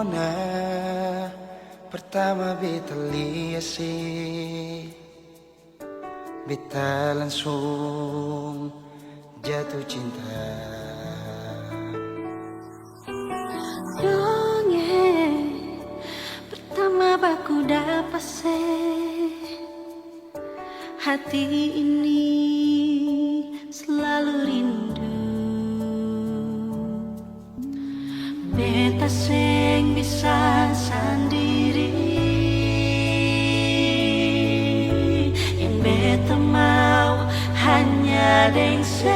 Nona pertama beta lihat beta langsung jatuh cinta. Dongeng pertama baku dapat hati ini selalu rindu. Beta seng bisa sendiri, yang beta mau hanya dengse.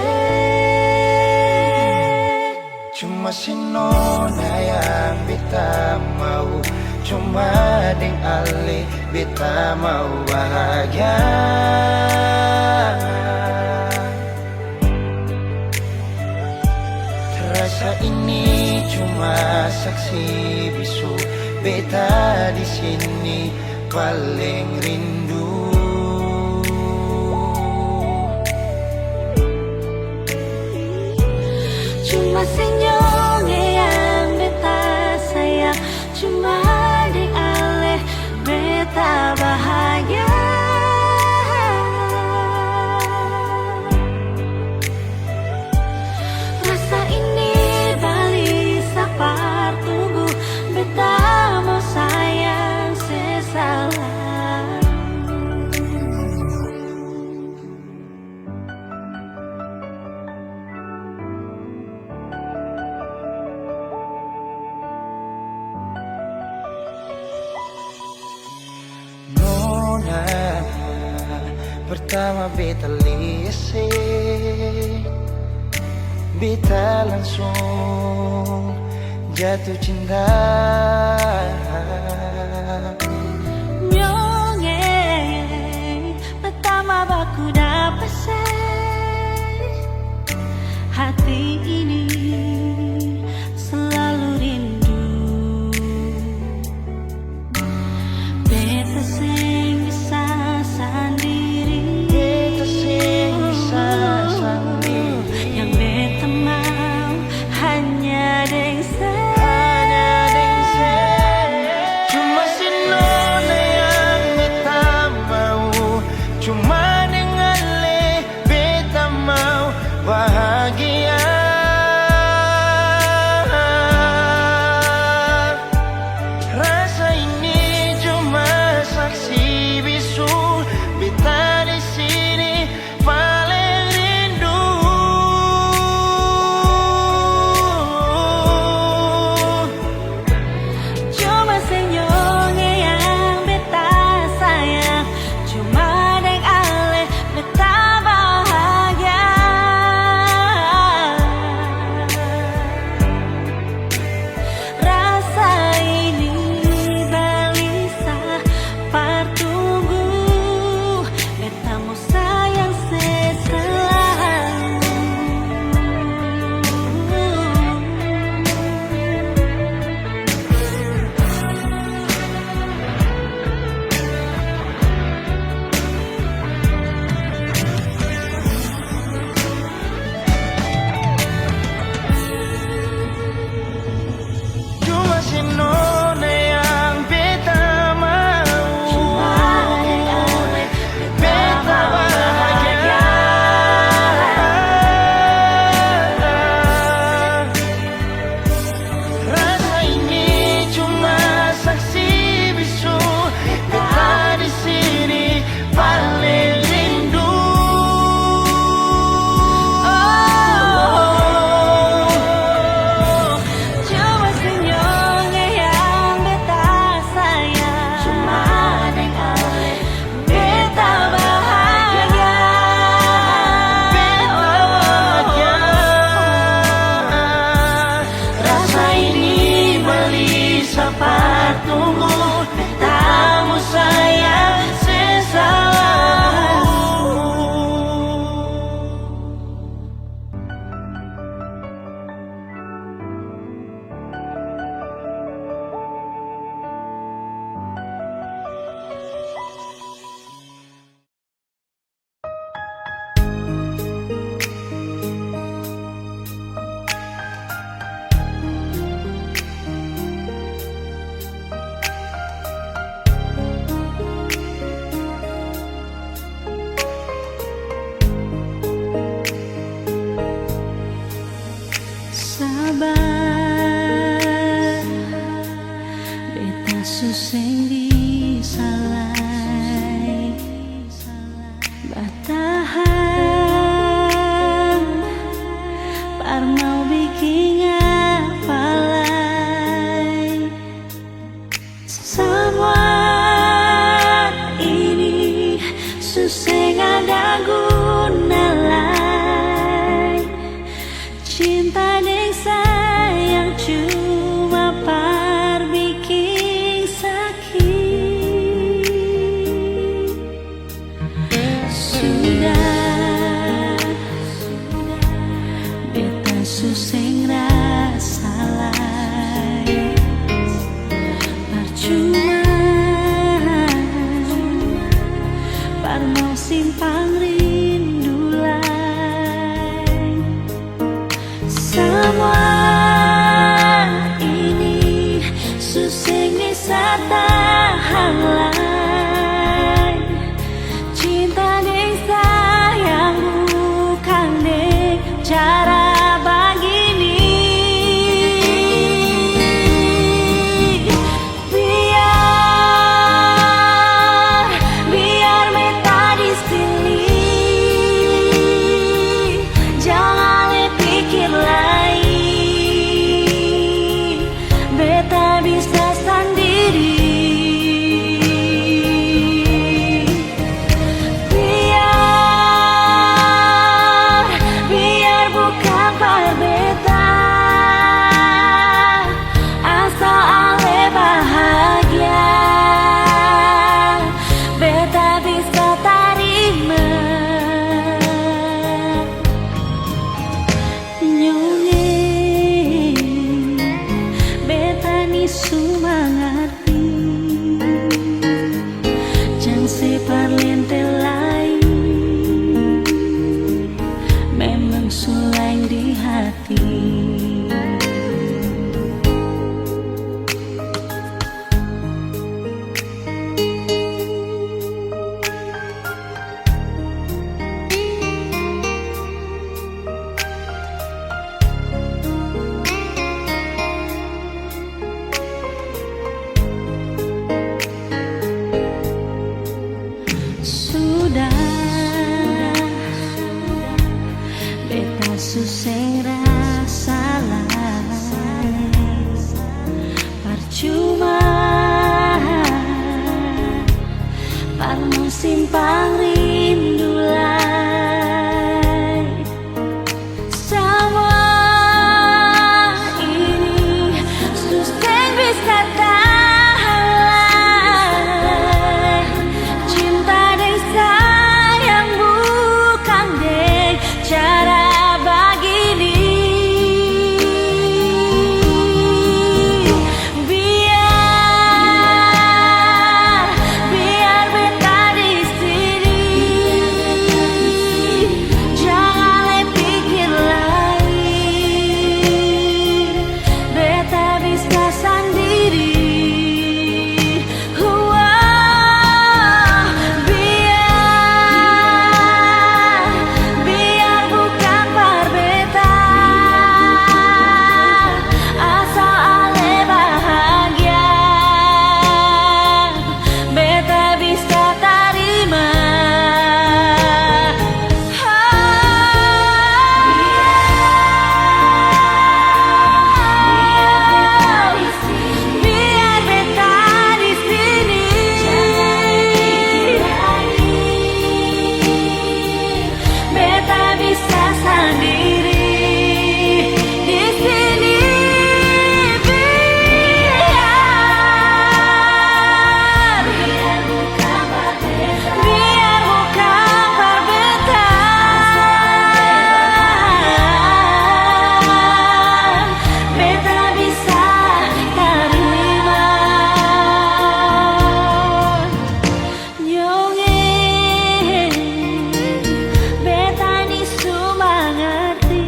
Cuma si Nona yang beta mau, cuma deng Ale beta mau bahagia. Terasa ini cuma saksi bisu, beta di sini paling rindu. Cuma senyumnya yang beta sayang, cuma di Ale beta bahagia. Rasa ini balik sapar tunggu, beta mau sayang sesalah. Nona pertama beta lihat beta langsung jatuh cinta. Nyongeng pertama baku dapat hati ini selalu rindu. Beta seng bisa sendiri, Beta seng bisa sendiri, yang beta mau hanya dengse. cuma si Nona yang beta mau, cuma dengan Le beta mau bahagia. Rasa ini cuma saksi bisu, beta di sini paling rindu. Cuma senyumnya yang beta sayang, cuma deng Ale beta bahagia. Rasa ini balisa partunggu, beta mau sayang seselalu. Cuma si Nona yang beta mau, Cuma deng Ale beta bahagia. Rasa ini cuma saksi bisu, beta di sini paling rindu. Cuma senyumnya yang beta sayang, cuma deng Ale beta bahagia. Rasa ini beli sapar tunggu, beta mau sayang sesalalu. suseng disalai batahan parnau bikin apalai semua ini suseng ada guna lai cinta deng sayang cuma par bikin sakit sudah beta suseng rasa lai percuma par mau simpang rindu lai semua ini suseng bisa tahan lai cinta deng sayang bukan deng cara begini biar beta di sini jangan pikir lain beta bisa sendiri biar bukan par beta asal ale bahagia beta bisa terima nyonge beta ni sumangarti jang separ lente lain memang sulain di hati sudah beta suseng rasa lai percuma par mau simpang rindu lai semua ini suseng bisa tahan lai cinta deng sayang bukan deng cara begini biar beta di sini jangan pikir lain beta bisa sendiri biar bukan par beta asal ale bahagia beta bisa terima biar beta di sini beta bisa sendiri di sini biar bukan par beta beta bisa terima nyonge beta ni sumangarti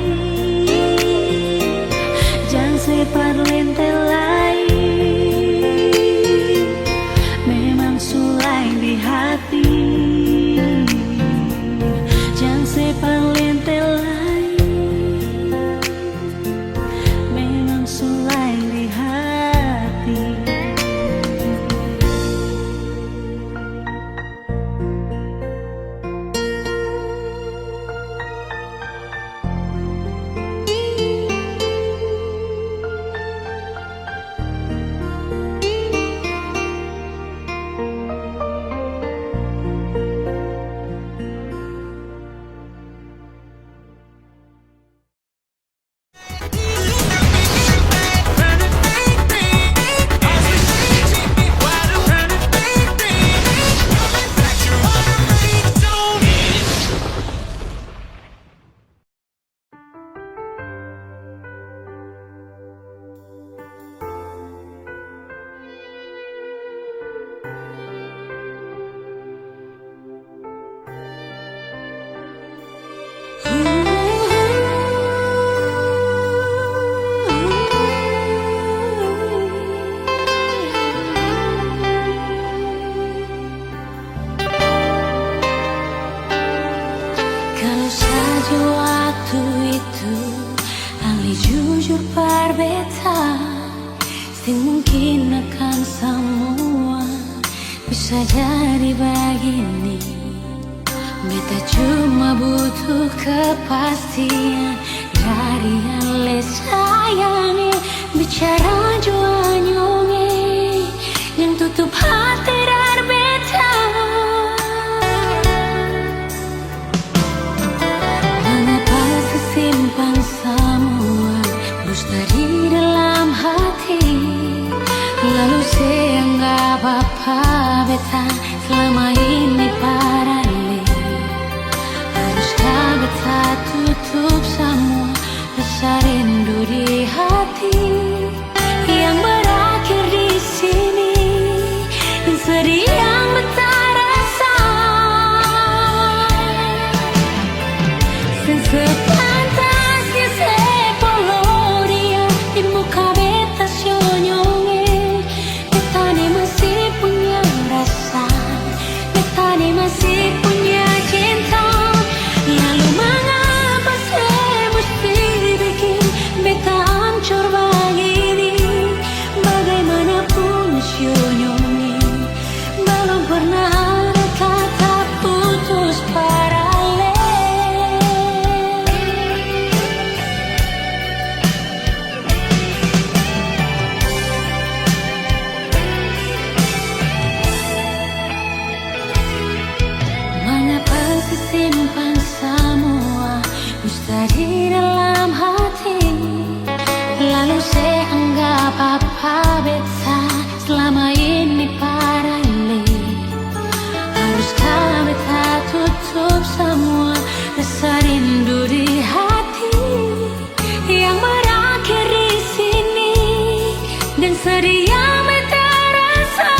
jang separ lente lain memang sulain di hati jang separ lente lain memang sulain di hati mungkin akan semua bisa jadi begini. Beta cuma butuh kepastian dari ale sayangi. Bicara jua nyonge yang tutup hati dari beta. Mengapa sesimpan semua dusta di dalam hati, lalu seanggap apa beta selama ini parale. Haruskah beta tutup semua rasa rindu di hati yang berakhir di sini, dan sedih yang beta rasa. Sepantasnya sepuluh dia di muka beta sionyonge. Beta ni masih punya rasa, beta ni masih punya cinta. Lalu mengapa saya mesti bikin beta hancur begini? Bagaimanapun sionyonge, belum pernah ada kata putus paralel. Mengapa simpan semua dusta di dalam hati, lalu saya anggap apa beta selama ini parale. Haruskah beta tutup semua rasa rindu di hati yang berakhir di sini, dan sedih yang beta rasa.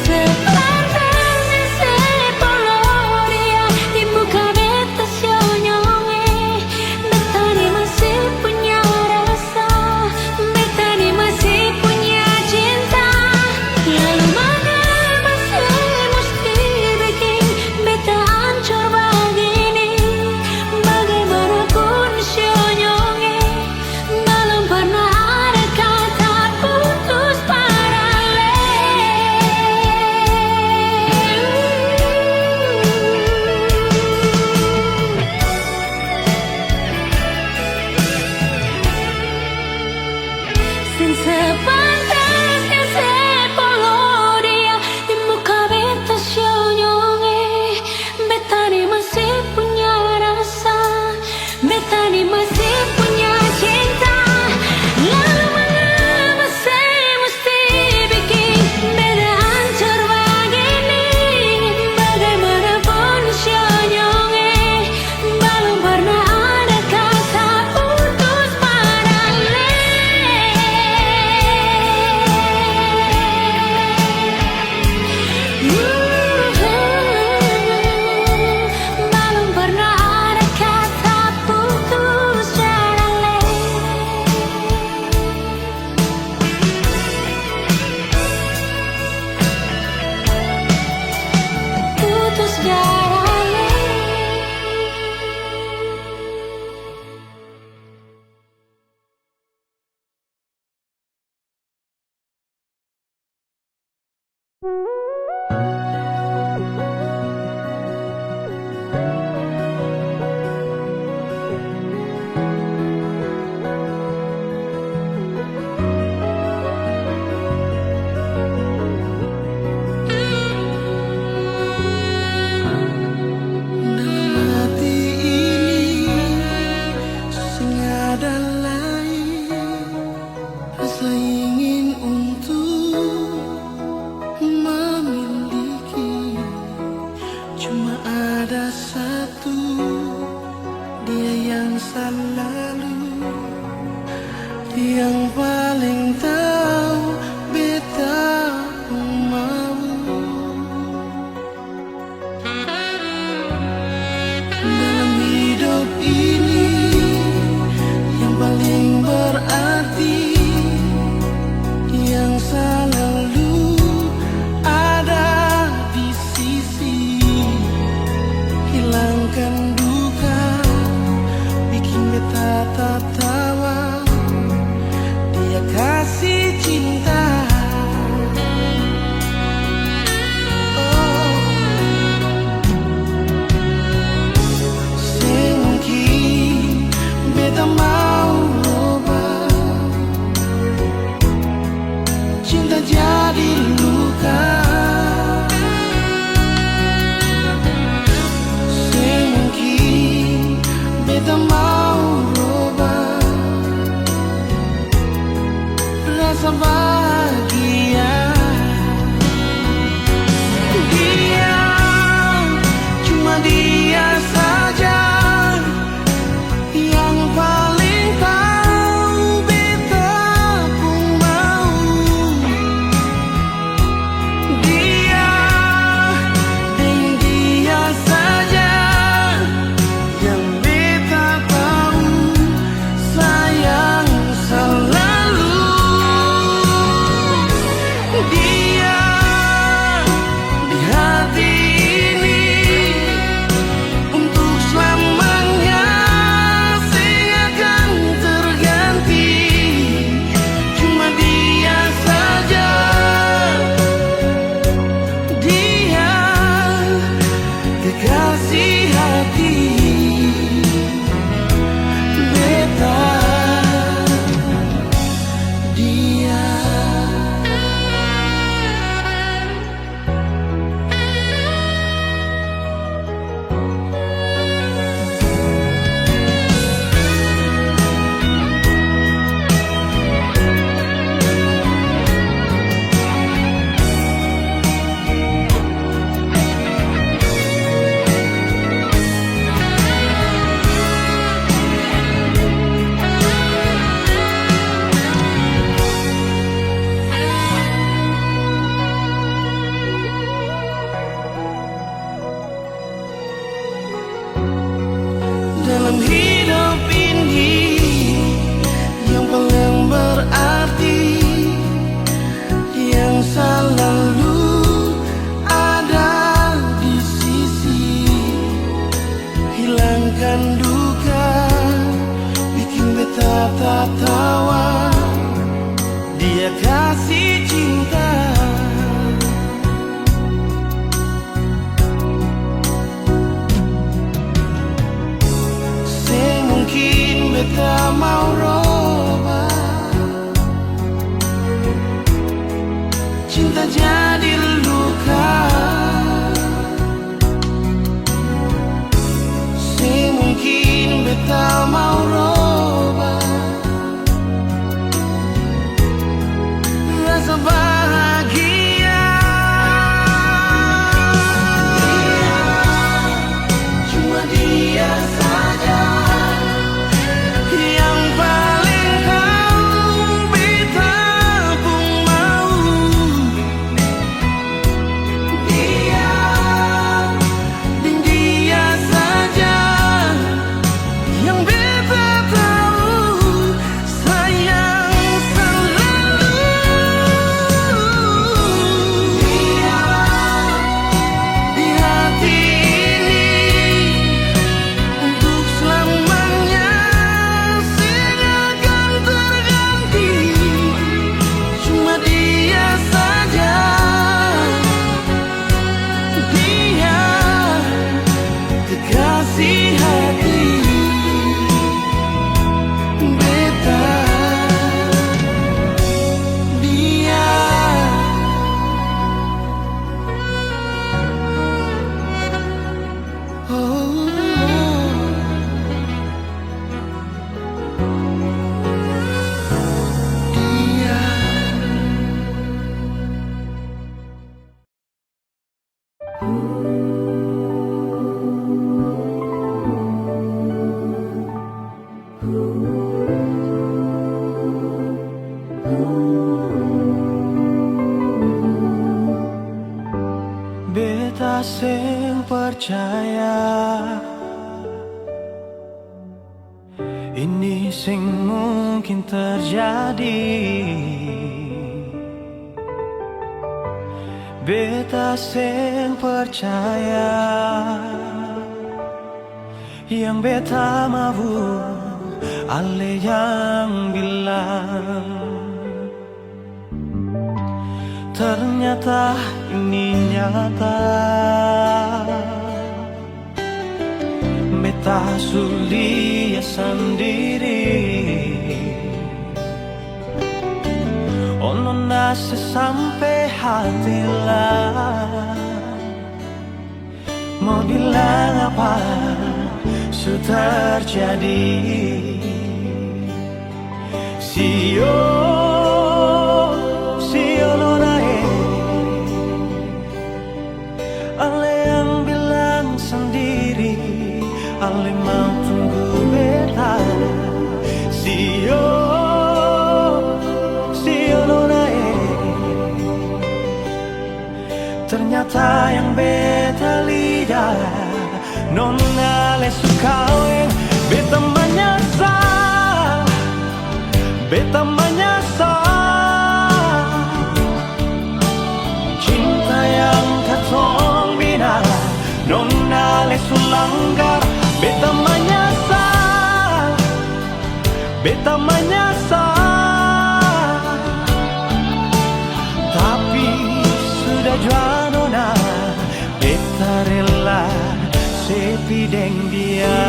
Sepantasnya sepuluh dia di muka beta sionyonge. Beta ni masih punya rasa, beta ni masih punya cinta. Lalu mengapa saya mesti bikin beta hancur begini? Bagaimanapun sionyonge, belum pernah ada kata putus paralel. Sepantasnya sepuluh dia di muka beta sionyonge. Beta ni masih punya rasa, beta ni masih punya cinta. Lalu mengapa saya mesti bikin beta hancur begini? Bagaimanapun sionyonge, belum pernah ada kata putus paralel. Belum pernah ada kata putus paralel. Putus paralel. Dalam hati ini sing ada lain rasa ingin untuk memiliki. Cuma ada satu, dia yang selalu, yang paling tahu beta mau. Dalam hidup ini yang paling berarti beta mau rubah rasa bahagia. Dia, cuma dia saja yang paling tahu beta pun mau. Dia, dan dia saja yang beta tahu sayang selalu. Dia di hati ini untuk selamanya akan terganti. Cuma dia saja, dia kekasih hati beta. Dia dalam hidup ini yang paling berarti, yang selalu ada di sisi, hilangkan duka, bikin beta tertawa. Dia kasih cinta. Mungkin beta mau robah, cinta jadi luka. Mungkin beta mau robah rasa bahagia. Cuma dia saja yang paling tahu beta pun mau. Dia, dan dia saja yang beta tahu sayang selalu. Dia di hati ini untuk selamanya akan terganti. Cuma dia saja, dia kekasih hati beta. Dia oh, dia. Beta sing percaya ini sing mungkin terjadi. Beta sing percaya yang beta mau ale yang bilang. Ternyata ini nyata, beta sulia sendiri. Ono nase sampai hati lah. Mau bilang apa, su terjadi. Sio nonae, ale yang bilang sendiri, ale mau tunggu beta. Sio nonae, ternyata yang beta lihat nona le sukaweng. Beta menyesal, beta menyesal, cinta yang katong bina nona le sulanggar. Beta menyesal, beta menyesal, tapi sudah jua nona, beta rela sepi deng dia.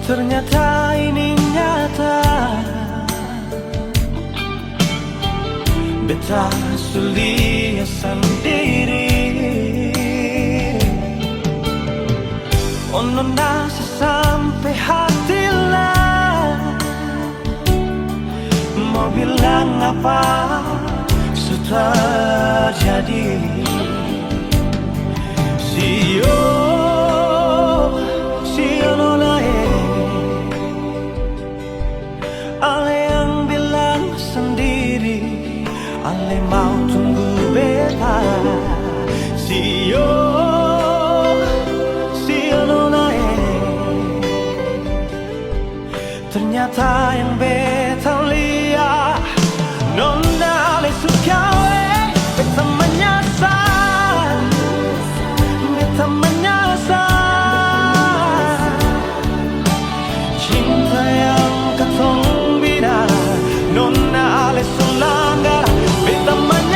Ternyata ini nyata, beta sulia sendiri. Oh nona sampai hati lah, mau bilang apa sudah terjadi. Sio nonae, ale yang bilang sendiri, ale mau tunggu beta. Sio nonae, ternyata yang beta lihat nona le sukawe. Beta menyesal, beta menyesal, cinta yang katong nona ale sulanggar. Beta menyesal,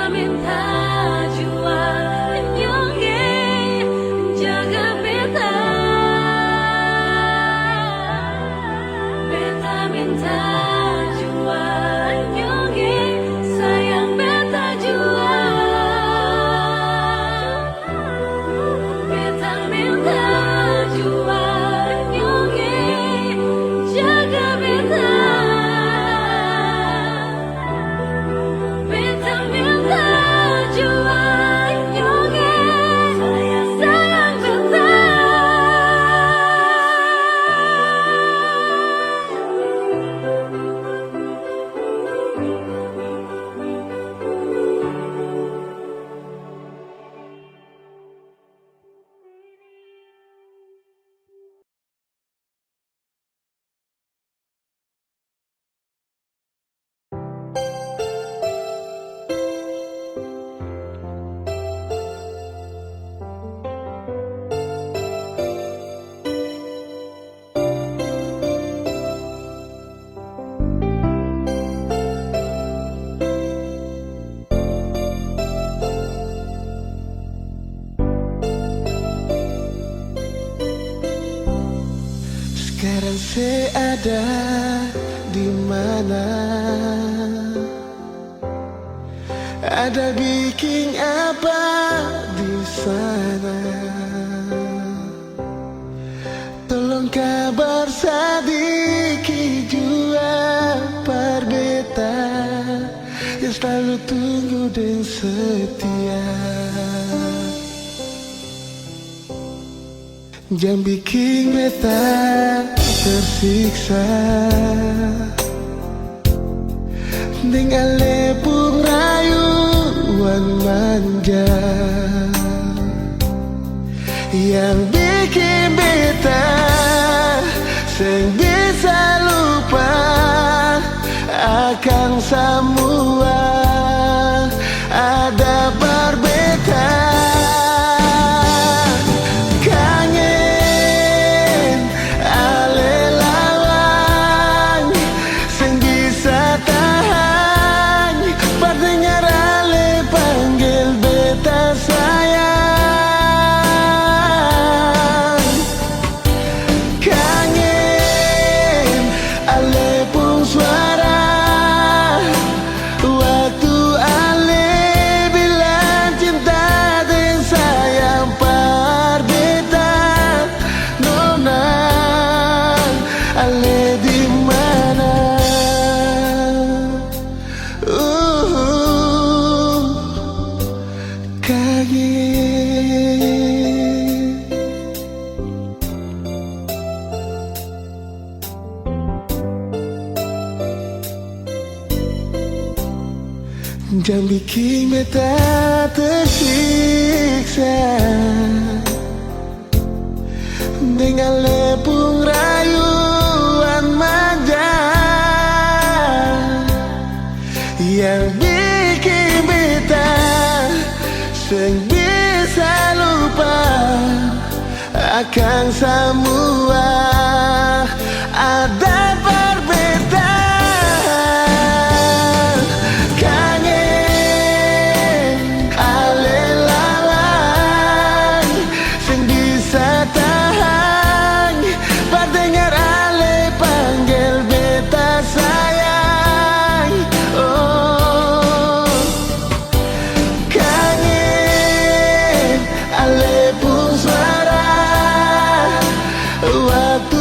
minta jua nyonge jaga beta. Beta minta jua nyonge sayang beta jua. Beta minta jua nyonge jaga beta. Beta minta jua nyonge sayang beta. Sekarang saya ada di mana? Ada bikin apa di sana? Tolong kabar sedikit jua perbeta yang selalu tunggu dan setia. Jangan bikin beta tersiksa dengan lepung rayuan manja yang bikin beta seng bisa lupa akan semua ada perbedaan. Jangan bikin beta tersiksa dengan lepung rayuan manja yang bikin beta seng bisa lupa akan semua ada perbedaan. Waktu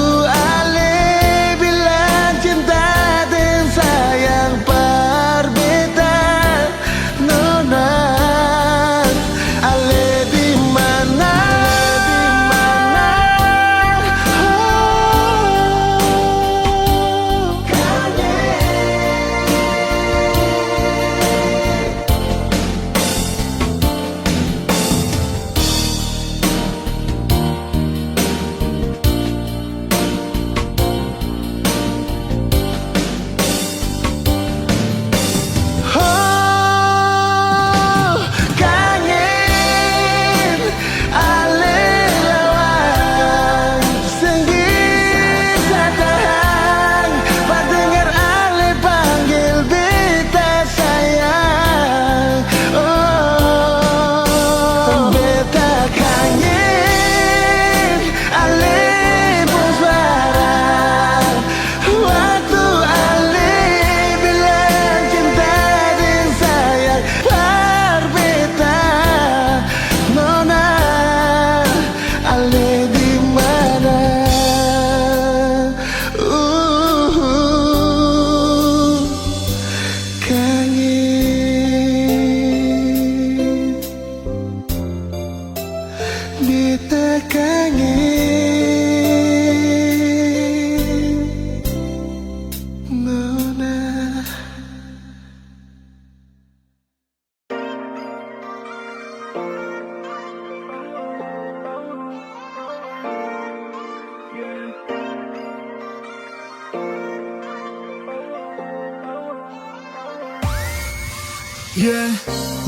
Yeah,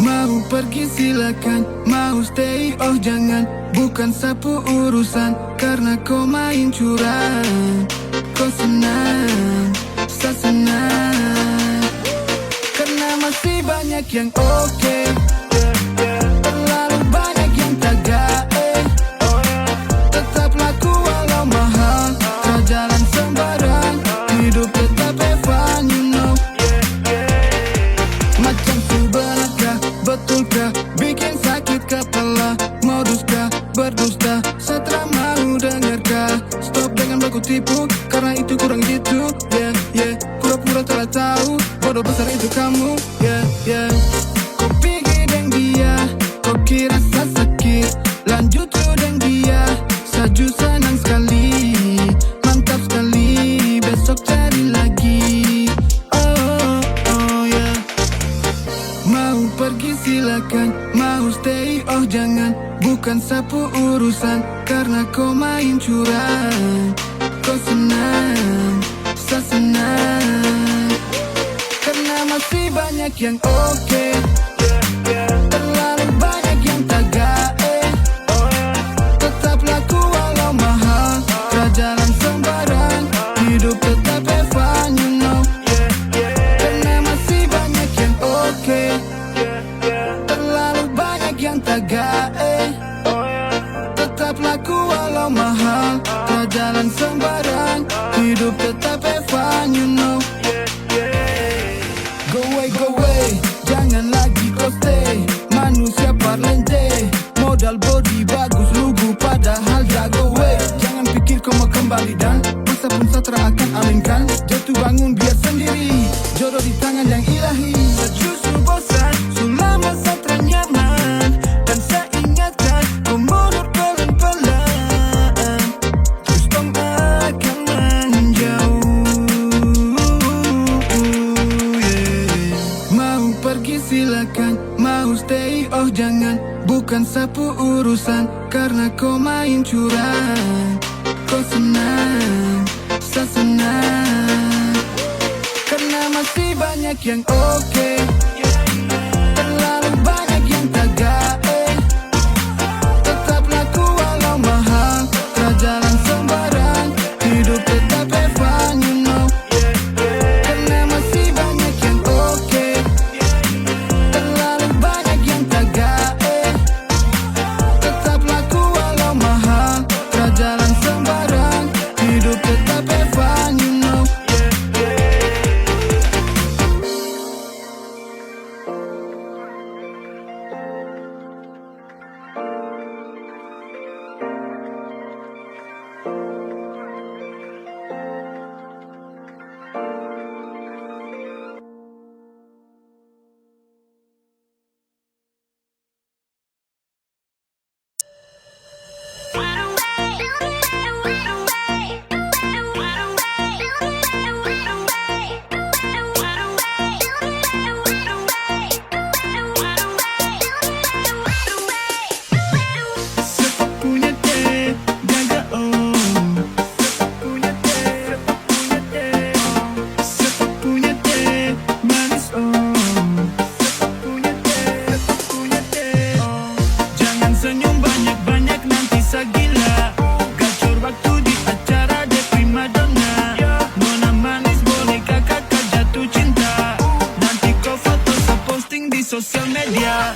mau pergi silakan, mau stay oh jangan. Bukan sapu urusan, karena kau main curang. Kau senang, saya senang, karena masih banyak yang oke. Terlalu banyak yang tagak. Tetap laku walau mahal, tak jalan sembarang. Hidup tetap fun, you know. Macam subanatkah, betulkah, bikin sakit kepala. Moduskah, berdusta, setelah mau dengarkah. Stop dengan baku tipu, karena itu kurang gitu. Yeah, yeah, pura-pura telah tahu, bodoh besar itu kamu. Yeah, yeah. Kau pergi dengan dia, kau kira saya sakit. Lanjut dengan dia, saju senang sekali. Mantap sekali, besok cari lagi. Oh, oh, yeah. Mau pergi silakan, mau stay oh jangan. Bukan sapu urusan, karena kau main curang. Kau senang, saya senang, karena masih banyak yang oke. Terlalu banyak yang tagak. Tetap laku walau mahal, tak jalan sembarang. Hidup tetap fun, you know. Karena masih banyak yang oke. Terlalu banyak yang tagak. Tetap laku walau mahal, tak jalan sembarang. Hidup tetap fun, you know. Go away, jangan lagi kau stay. Manusia parlente, modal body bagus, lugu padahal jago way. Jangan pikir kau mau kembali dan masa pun satra akan aminkan. Jatuh bangun biar sendiri, jodoh di tangan yang ilahi. Justru bosan, selama satra nyaman. Dan saya ingatkan, kau mundur pelan-pelan. Terus kau akan menjauh. Mau pergi silakan, mau stay oh jangan. Bukan sapu urusan, karena kau main curang. Kau senang, saya senang, karena masih banyak yang oke. Terlalu banyak yang tagak. Tetap laku walau mahal, tak jalan sembarang. Hidup tetap fun, you know. Karena masih banyak yang oke. Terlalu banyak yang tagak. Tetap laku walau mahal, tak jalan sembarang. Hidup tetap fun, you know. Sosial media.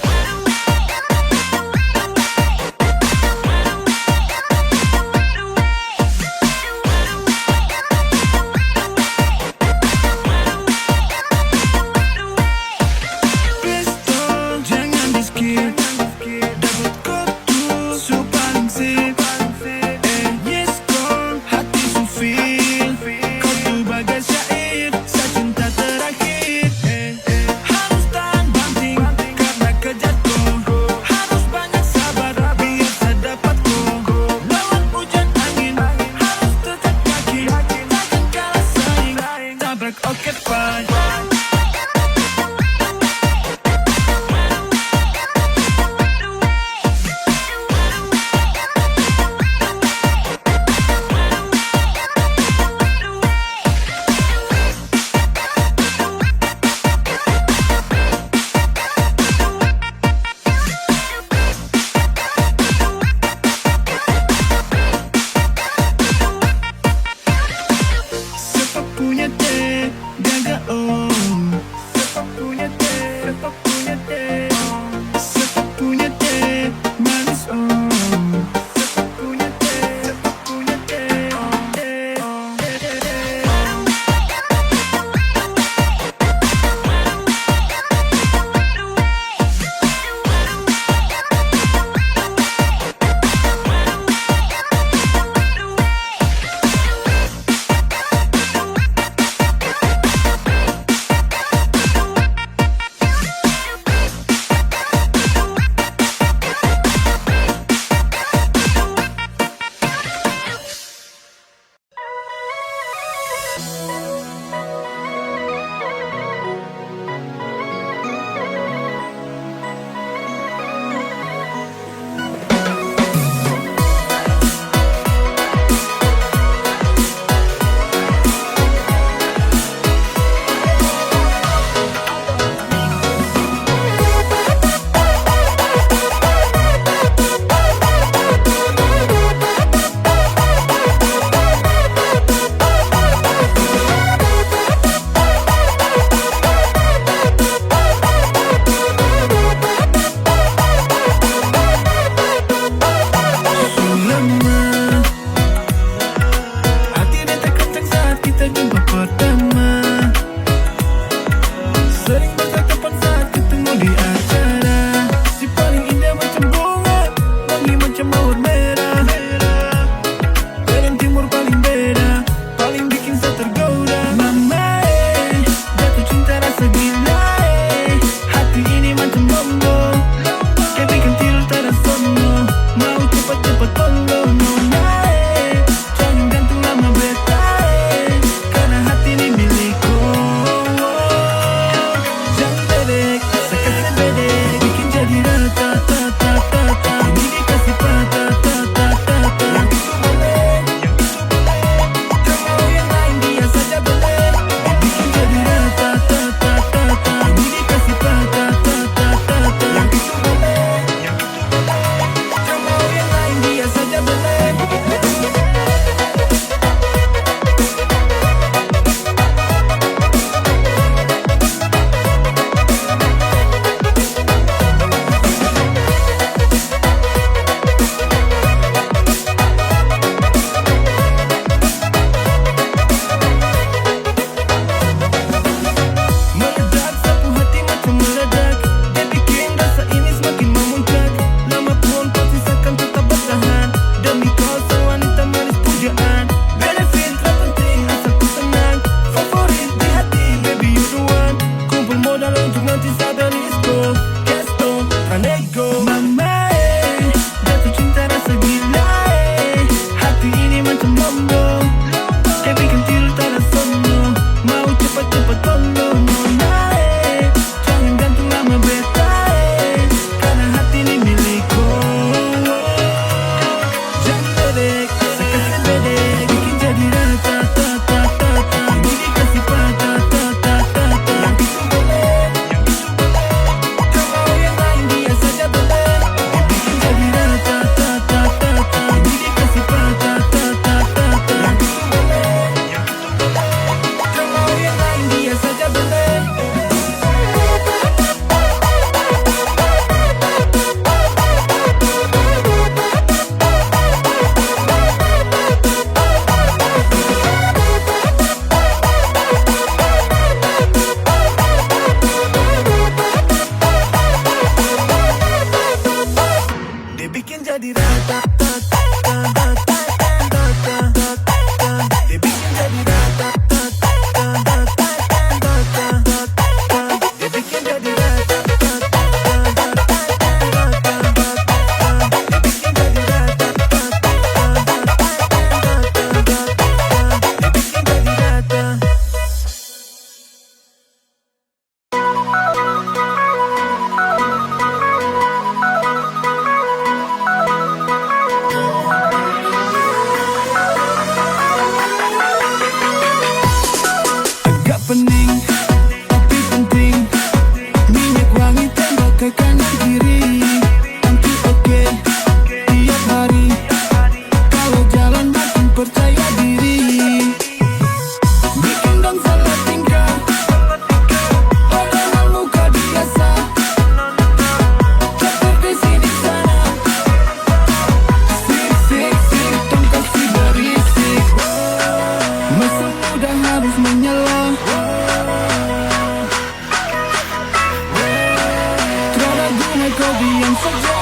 guna kau diam saja.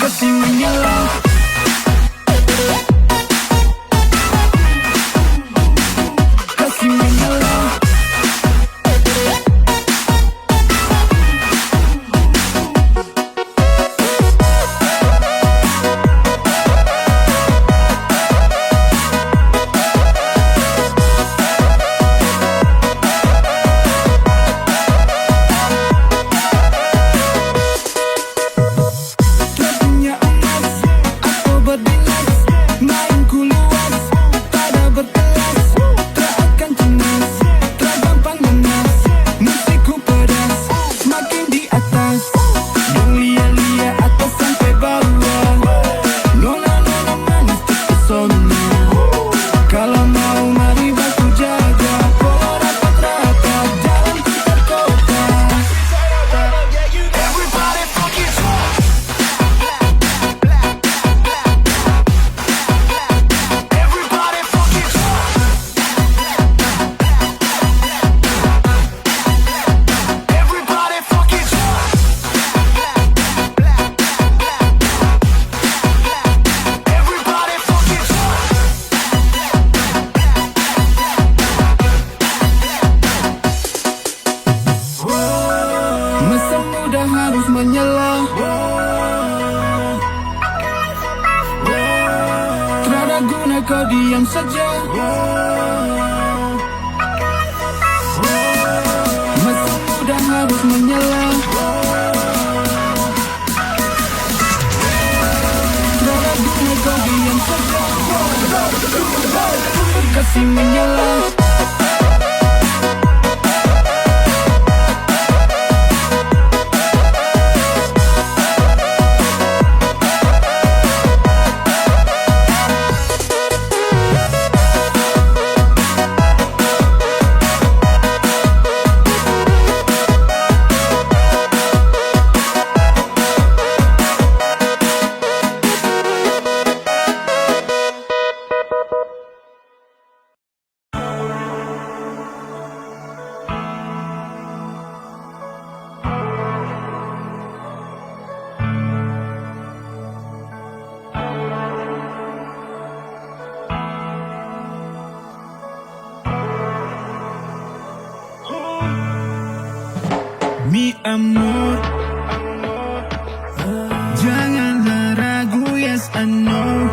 Kasih menyala. Kasih menyala. Kau diam saja. Masa muda harus menyala. Tiada guna kau diam saja. Kasih menyala. Mi amor, janganlah ragu, yes I know.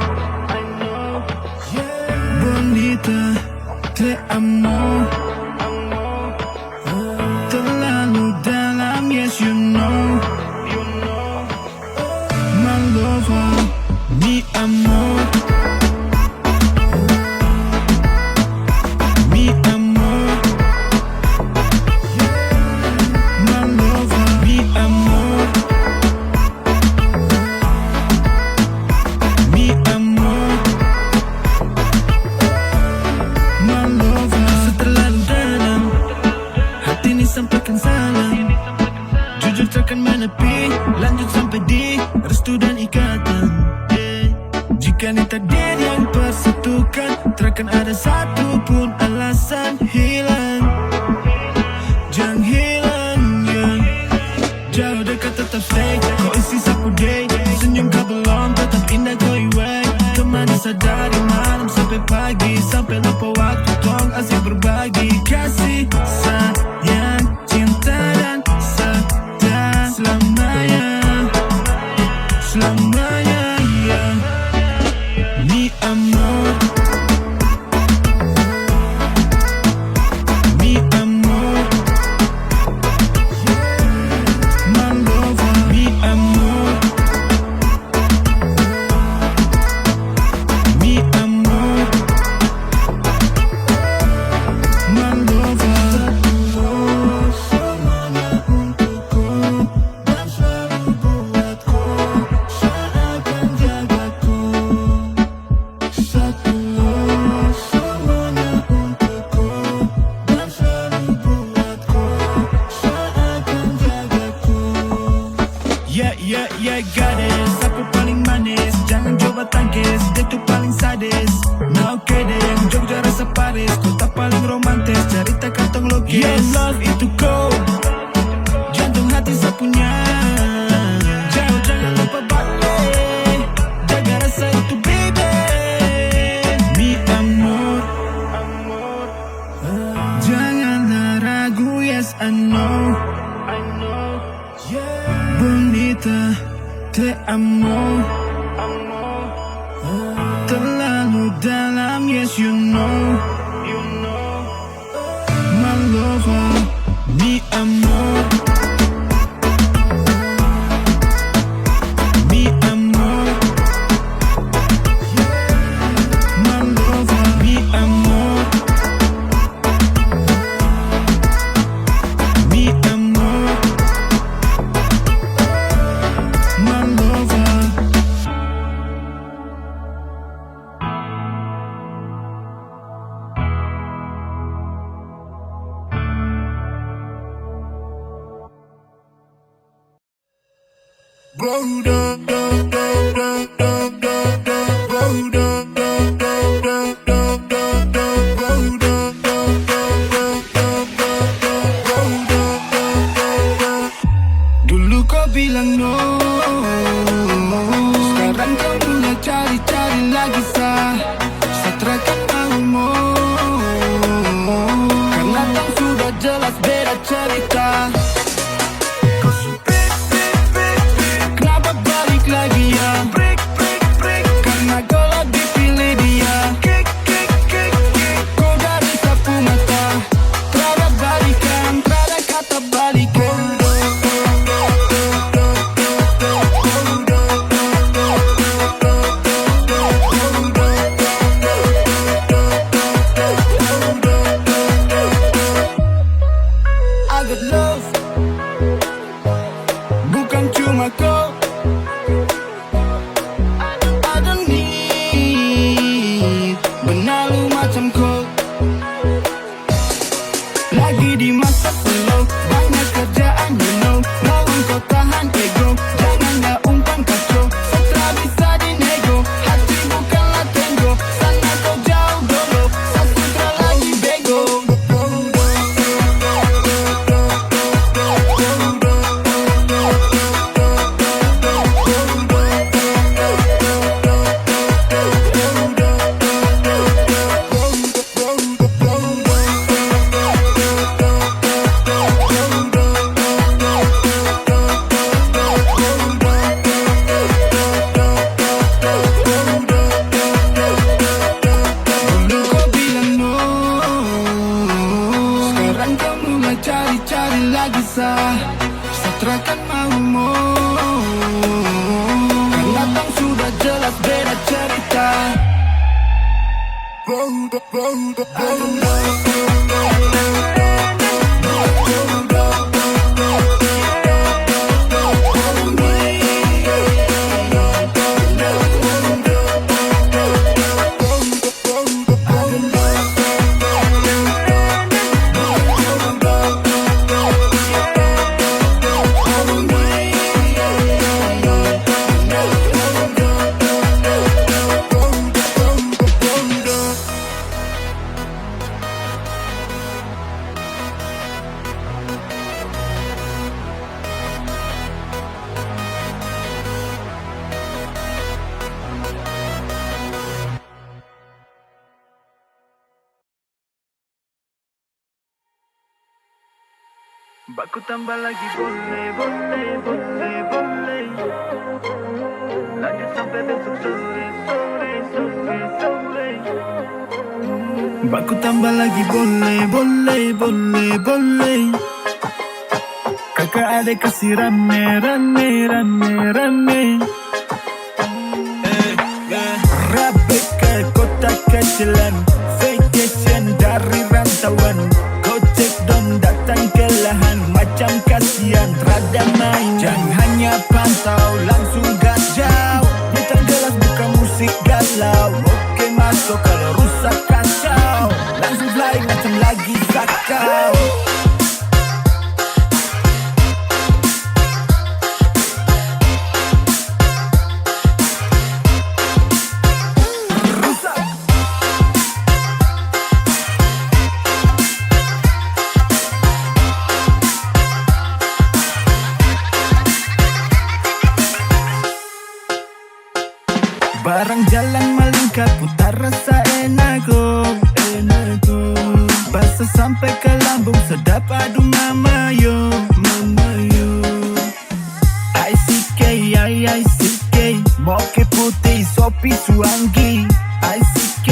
Bonita, te amo. Terlalu dalam, yes you know. My lover, mi amor. Mi amor. Sampaikan salam, jujur takkan menepi, lanjut sampai di restu dan ikatan. Jika ini takdir yang persatukan, takkan ada satu pun alasan hilang. Jangan hilang, yeah. Jauh dekat tetap stay, kau isi sapu day. Senyum kau belum, tetap indah kau iway. Temani sadari malam sampai pagi, sampai lupa waktu tong asik berbagi. Kasih sayang, cinta dan setia selamanya, selamanya, yeah. Mi amor, mi amor, my lover, mi amor, mi amor, my lover. Yeah, gadis, aku paling manis. Jangan coba tangkis, dia tuh paling sadis. Nah oke deh, yang Jogja rasa Paris. Kota paling romantis, cerita kantong logis. Yeah, love itu cold, jantung hati kata te amo terlalu dalam, yes you know my lover, mi amor, mi amor, my lover, mi amor, mi amor, my lover. Dulu kau bilang no, sekarang kau mulai cari-cari lagi sah. Satrakan maumu, karena tak sudah jelas beda cerita. Kenapa balik lagi ya? Karena kau lagi pilih dia. Kau dari sapu mata, terada balikan, terada kata balikan. I got love, bukan cuma kau. I don't need benalu macam kau. Lagi di masa slow, banyak kerjaan you know. Lawan kau tahan ego, jangan gak umpan kacau. Setra bisa dinego, hati bukanlah tenggo. Sana kau jauh dulu, sasutra lagi bego. Dulu kau bilang no, sekarang kau mulai cari-cari lagi sah. Satrakan maumu, karena tak sudah jelas beda cerita. Baku tambah lagi boleh, boleh, boleh, boleh. Lanjut sampai besok sore, sore, sore, sore. Baku tambah lagi boleh, boleh, boleh, boleh. Kakak adik kasih rame, rame, rame, rame. Rabe ke kota kecilan, vacation dari rantauan. Gojek dong datang ke lahan, macam kasihan rada main. Jangan hanya pantau, langsung gas jauh. Gitar jelas bukan musik galau. Oke masuk kalau rusak kacau, langsung fly macam lagi sakau. Barang jalan melingkar, putar rasa enak oh, enak oh. Basah sampai ke lambung, sedap aduh mama yo, mama yo. I see Moke putih, Sopi Suanggi, ICK,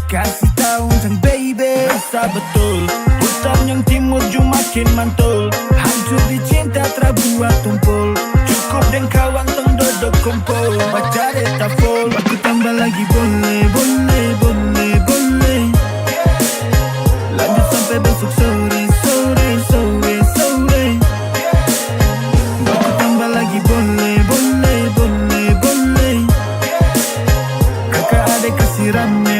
kasih tahu sang baby. Rasa betul, hutan yang timur ju makin mantul. Hancur di cinta terbuat tumpul. Cukup dan kawan tong dodok kumpul. Baca data full, aku tambah lagi boleh. Lanjut sampai besok sore. Aku tambah lagi boleh. Kakak adik kasih rame.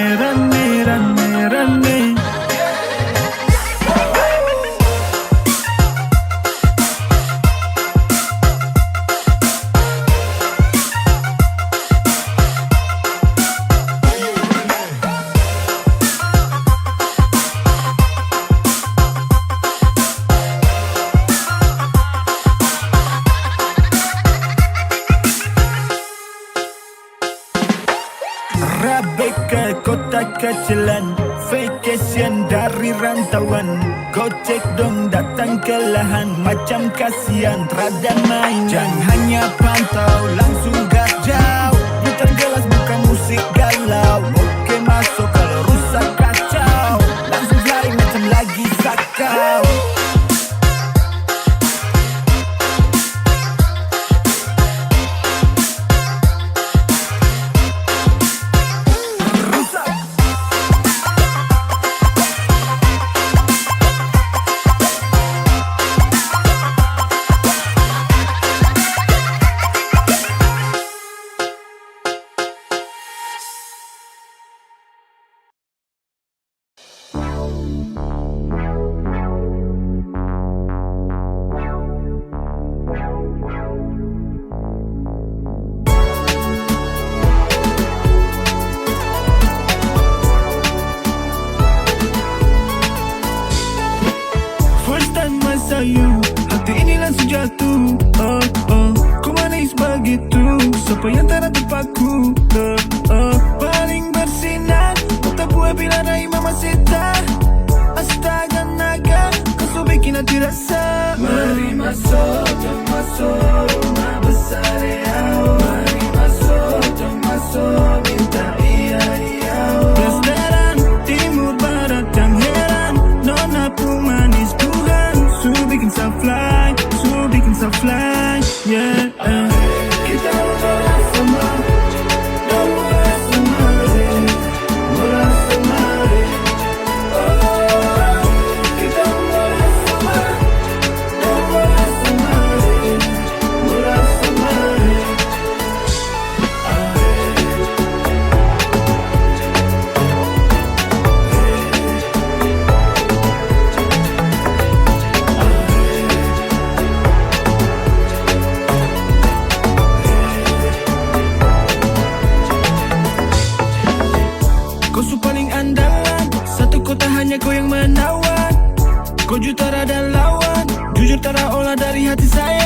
Rabe ke kota kecilan, vacation dari rantauan. Gojek dong datang ke lahan, macam kasihan rada main. Jangan hanya pantau, langsung gas jauh. Putar gelas buka musik galau. Oke masuk kalau rusak kacau, langsung fly macam lagi sakau. Hati ini langsung jatuh. Kau manis begitu, siapa yang tak terpaku. Paling bersinar, tak buat bila raih mama sita. Astaga naga, kau so bikin hati rasa. Mari masuk, jom masuk, rumah besar ya. Mari masuk, jom masuk, minta iya. Restoran timur barat yang heran, nona pun manis Tuhan. So bikin sa fly, yeah. Kita murah sama, murah sama. Kita murah sama, murah sama. Kau su paling andalan, satu kota hanya kau yang menawan. Kau jutara dan lawan, jujur tak olah dari hati saya.